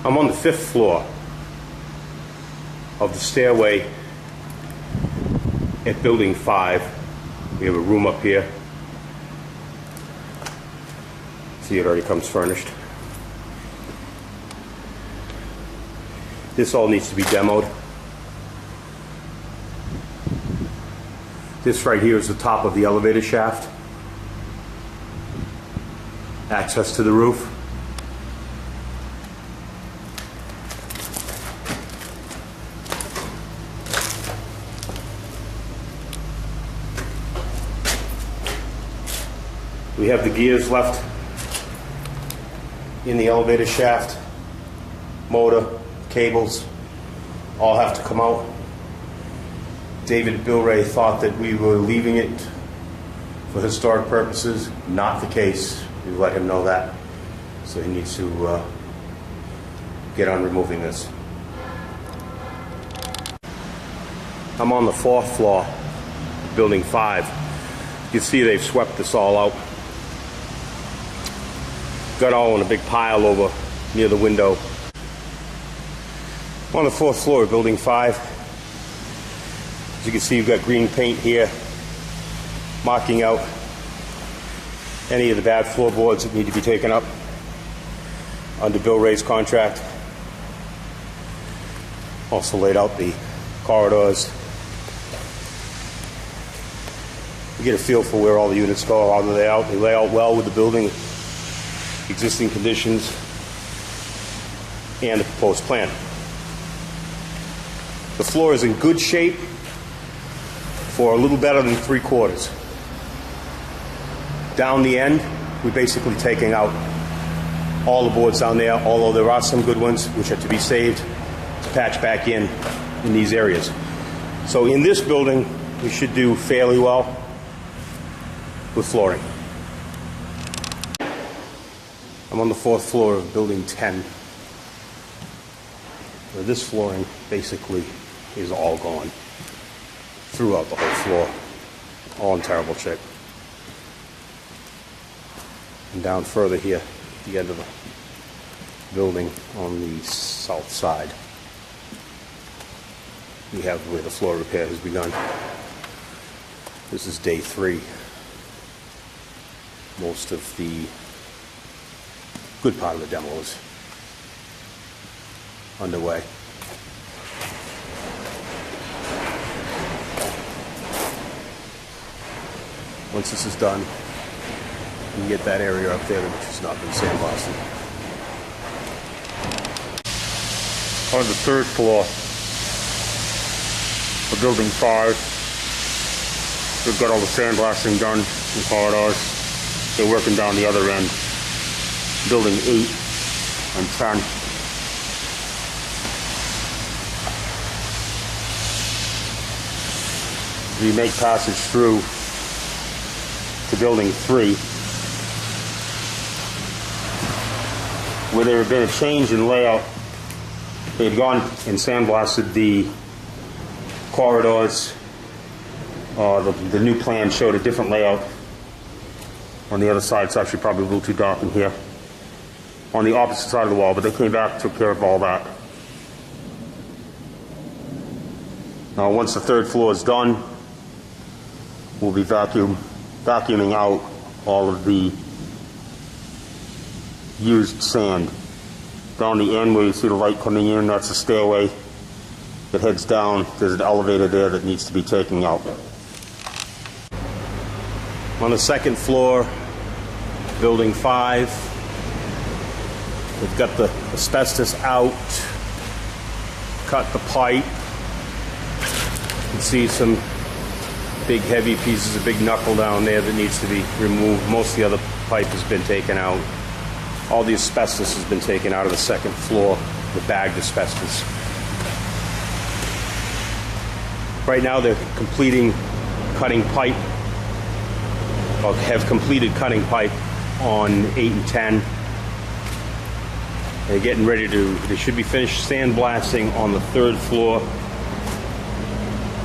I'm on the 5th floor of the stairway at Building 5. We have a room up here. See, it already comes furnished. This all needs to be demoed. This right here is the top of the elevator shaft. Access to the roof. We have the gears left in the elevator shaft. Motor, cables, all have to come out. David Bilray thought that we were leaving it for historic purposes. Not the case. We let him know that. So he needs to get on removing this. I'm on the 4th floor, Building 5. You can see they've swept this all out. Got all in a big pile over near the window. On the 4th floor of Building 5. As you can see, you've got green paint here, marking out any of the bad floorboards that need to be taken up under Bill Ray's contract. Also laid out the corridors. You get a feel for where all the units go, how they lay out. They lay out well with the building, existing conditions, and the proposed plan. The floor is in good shape for a little better than 3/4. Down the end, we're basically taking out all the boards down there, although there are some good ones which are to be saved to patch back in these areas. So in this building, we should do fairly well with flooring. I'm on the 4th floor of Building 10. Where this flooring basically is all gone throughout the whole floor, all in terrible shape. And down further here, at the end of the building on the south side, we have where the floor repair has begun. This is day 3. Most of the good part of the demo is underway. Once this is done, you can get that area up there which has not been sandblasted. On the 3rd floor of Building 5, we've got all the sandblasting done in corridors. They're working down the other end. Building 8 and 10. We make passage through to Building 3, where there had been a change in layout. They had gone and sandblasted the corridors. The new plan showed a different layout. On the other side, it's actually probably a little too dark in here. On the opposite side of the wall, but they came back, took care of all that. Now, once the 3rd floor is done, we'll be vacuuming out all of the used sand. Down the end where you see the light coming in, that's a stairway that heads down. There's an elevator there that needs to be taken out. On the 2nd floor, Building 5, we've got the asbestos out, cut the pipe. You can see some big heavy pieces of big knuckle down there that needs to be removed. Most of the other pipe has been taken out. All the asbestos has been taken out of the 2nd floor, the bagged asbestos. Right now they're completing cutting pipe, or have completed cutting pipe on 8 and 10. They're getting ready they should be finished sandblasting on the 3rd floor.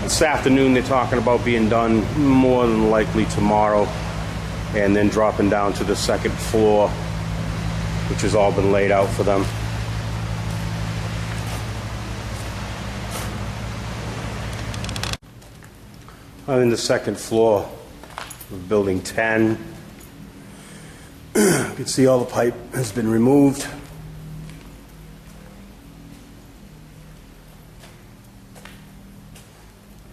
This afternoon they're talking about being done more than likely tomorrow, and then dropping down to the 2nd floor, which has all been laid out for them. I'm in the second floor of building 10. You can see all the pipe has been removed.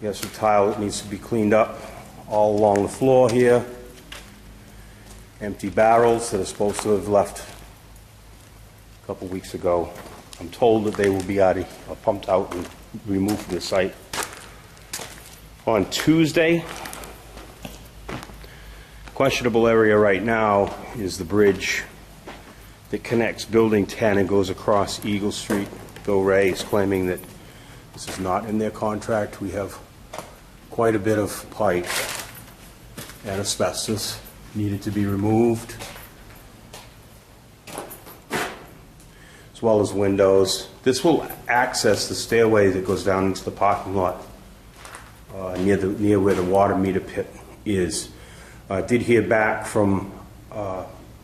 You got some tile that needs to be cleaned up all along the floor here. Empty barrels that are supposed to have left a couple weeks ago. I'm told that they will be pumped out and removed from the site on Tuesday. Questionable area right now is the bridge that connects building 10 and goes across Eagle Street. Bill Ray is claiming that this is not in their contract. We have quite a bit of pipe and asbestos needed to be removed, as well as windows. This will access the stairway that goes down into the parking lot near where the water meter pit is. I did hear back from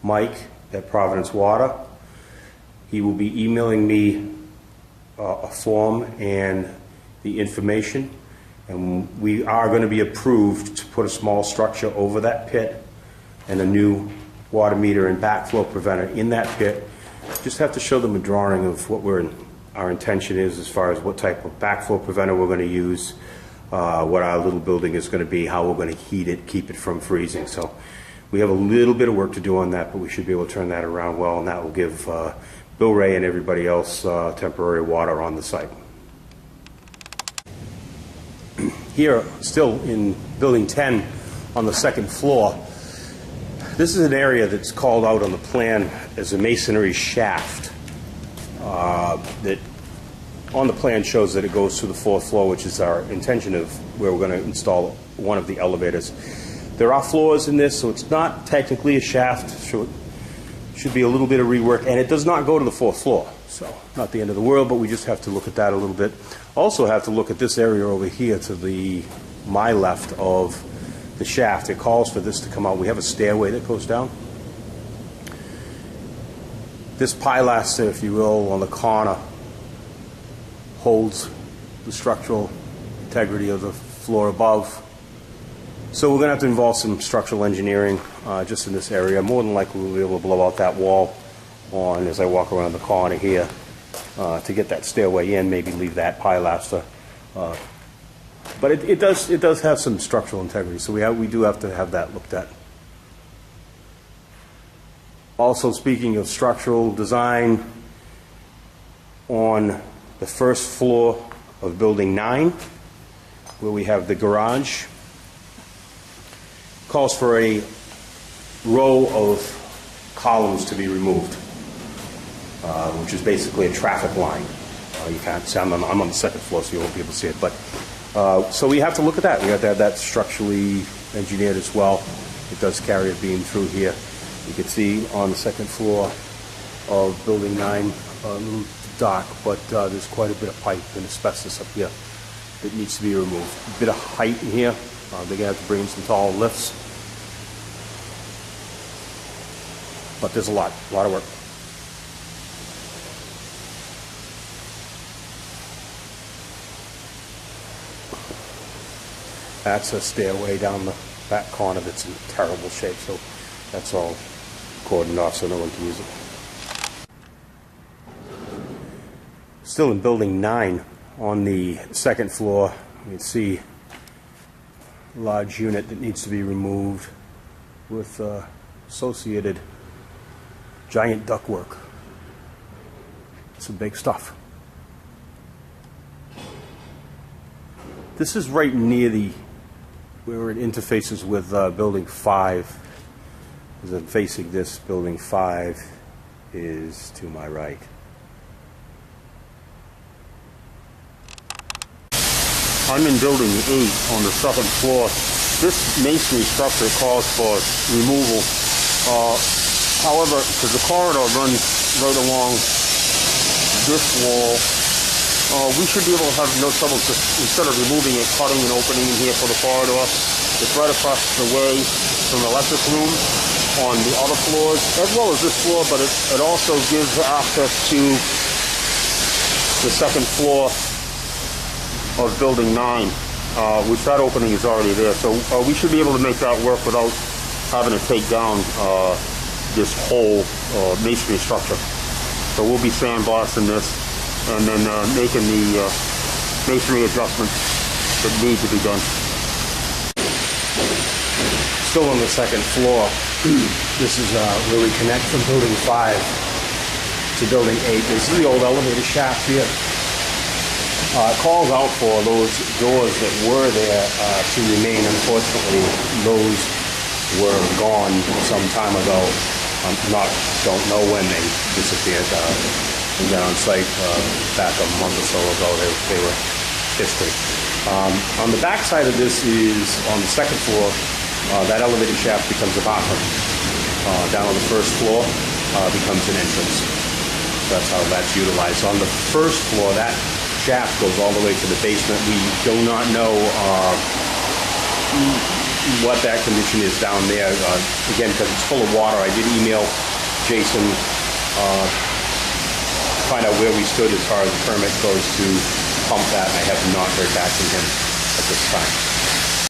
Mike at Providence Water. He will be emailing me a form and the information, and we are going to be approved to put a small structure over that pit and a new water meter and backflow preventer in that pit. Just have to show them a drawing of what our intention is as far as what type of backflow preventer we're going to use, what our little building is going to be, how we're going to heat it, keep it from freezing. So we have a little bit of work to do on that, but we should be able to turn that around well, and that will give Bill Ray and everybody else temporary water on the site. Here, still in building 10 on the second floor, this is an area that's called out on the plan as a masonry shaft that on the plan shows that it goes to the fourth floor, which is our intention of where we're going to install one of the elevators. There are floors in this, so it's not technically a shaft. So it should be a little bit of rework, and it does not go to the fourth floor. So not the end of the world, but we just have to look at that a little bit. Also have to look at this area over here to my left of the shaft. It calls for this to come out. We have a stairway that goes down. This pilaster, if you will, on the corner holds the structural integrity of the floor above. So we're going to have to involve some structural engineering just in this area. More than likely we'll be able to blow out that wall on as I walk around the corner here to get that stairway in, maybe leave that pilaster. But it does have some structural integrity, so we do have to have that looked at. Also, speaking of structural design, on the first floor of building 9, where we have the garage, calls for a row of columns to be removed, which is basically a traffic line. You can't see, I'm on the second floor, so you won't be able to see it. But so we have to look at that. We have to have that structurally engineered as well. It does carry a beam through here. You can see on the second floor of building 9, a little dark, but there's quite a bit of pipe and asbestos up here that needs to be removed. A bit of height in here. They're going to have to bring in some tall lifts. But there's a lot of work. That's a stairway down the back corner that's in terrible shape, so that's all cordoned off so no one can use it. Still in building 9, on the second floor, you can see a large unit that needs to be removed with associated giant ductwork. Some big stuff. This is right near where it interfaces with building 5. As I'm facing this, building 5 is to my right. I'm in building 8 on the second floor. This masonry structure calls for removal. However, because the corridor runs right along this wall, we should be able to have no trouble just instead of removing it, cutting an opening in here for the corridor. It's right across the way from the electric room on the other floors, as well as this floor, but it also gives access to the second floor of building 9. which that opening is already there. So we should be able to make that work without having to take down this whole masonry structure. So we'll be sandblasting this and then making the masonry adjustments that need to be done. Still on the second floor. This is where we connect from building 5 to building 8. This is the old elevator shaft here. It calls out for those doors that were there to remain. Unfortunately, those were gone some time ago. Don't know when they disappeared. We got on site back a month or so ago. They were history. On the back side of this is on the second floor. That elevator shaft becomes a bathroom. Down on the first floor becomes an entrance. That's how that's utilized. On the first floor, that shaft goes all the way to the basement. We do not know what that condition is down there. Again, because it's full of water. I did email Jason to find out where we stood as far as the permit goes to pump that. I have not heard back from him at this time.